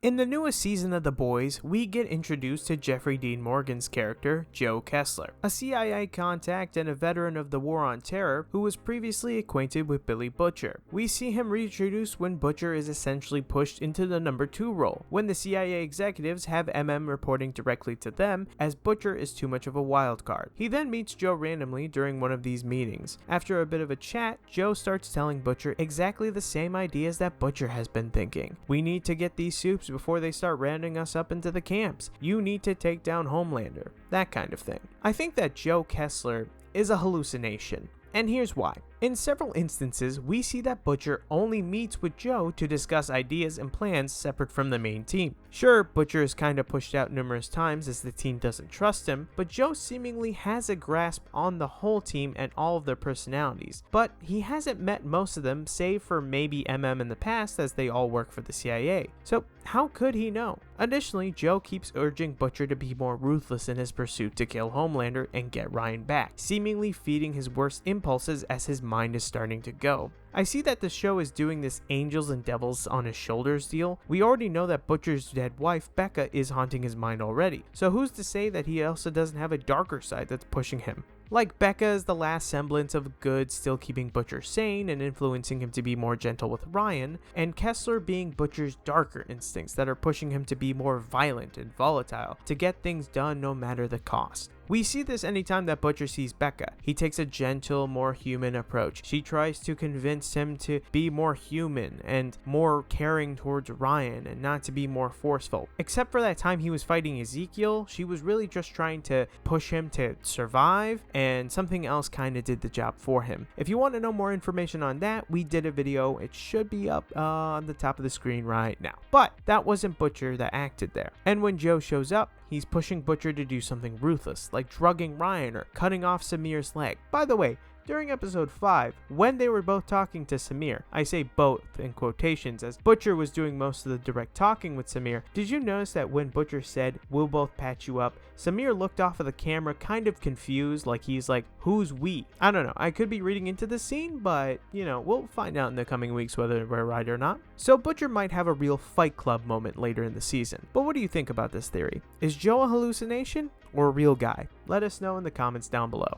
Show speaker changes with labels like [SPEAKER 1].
[SPEAKER 1] In the newest season of The Boys, we get introduced to Jeffrey Dean Morgan's character, Joe Kessler, a CIA contact and a veteran of the War on Terror who was previously acquainted with Billy Butcher. We see him reintroduced when Butcher is essentially pushed into the number 2 role, when the CIA executives have MM reporting directly to them as Butcher is too much of a wild card. He then meets Joe randomly during one of these meetings. After a bit of a chat, Joe starts telling Butcher exactly the same ideas that Butcher has been thinking. We need to get these soups before they start rounding us up into the camps. You need to take down Homelander. That kind of thing. I think that Joe Kessler is a hallucination. And here's why. In several instances, we see that Butcher only meets with Joe to discuss ideas and plans separate from the main team. Sure, Butcher is kinda pushed out numerous times as the team doesn't trust him, but Joe seemingly has a grasp on the whole team and all of their personalities. But he hasn't met most of them, save for maybe MM in the past as they all work for the CIA. So how could he know? Additionally, Joe keeps urging Butcher to be more ruthless in his pursuit to kill Homelander and get Ryan back, seemingly feeding his worst impulses as his mind is starting to go. I see that the show is doing this angels and devils on his shoulders deal. We already know that Butcher's dead wife, Becca, is haunting his mind already. So who's to say that he also doesn't have a darker side that's pushing him? Like Becca is the last semblance of good, still keeping Butcher sane and influencing him to be more gentle with Ryan, and Kessler being Butcher's darker instincts that are pushing him to be more violent and volatile, to get things done no matter the cost. We see this anytime that Butcher sees Becca. He takes a gentle, more human approach. She tries to convince him to be more human and more caring towards Ryan and not to be more forceful. Except for that time he was fighting Ezekiel, she was really just trying to push him to survive, and something else kind of did the job for him. If you want to know more information on that, we did a video. It should be up on the top of the screen right now. But that wasn't Butcher that acted there. And when Joe shows up, he's pushing Butcher to do something ruthless, like drugging Ryan or cutting off Samir's leg. By the way, during episode 5, when they were both talking to Samir, I say both in quotations as Butcher was doing most of the direct talking with Samir, did you notice that when Butcher said, "We'll both patch you up," Samir looked off of the camera kind of confused, like he's like, who's we? I don't know, I could be reading into the scene, but we'll find out in the coming weeks whether we're right or not. So Butcher might have a real Fight Club moment later in the season. But what do you think about this theory? Is Joe a hallucination or a real guy? Let us know in the comments down below.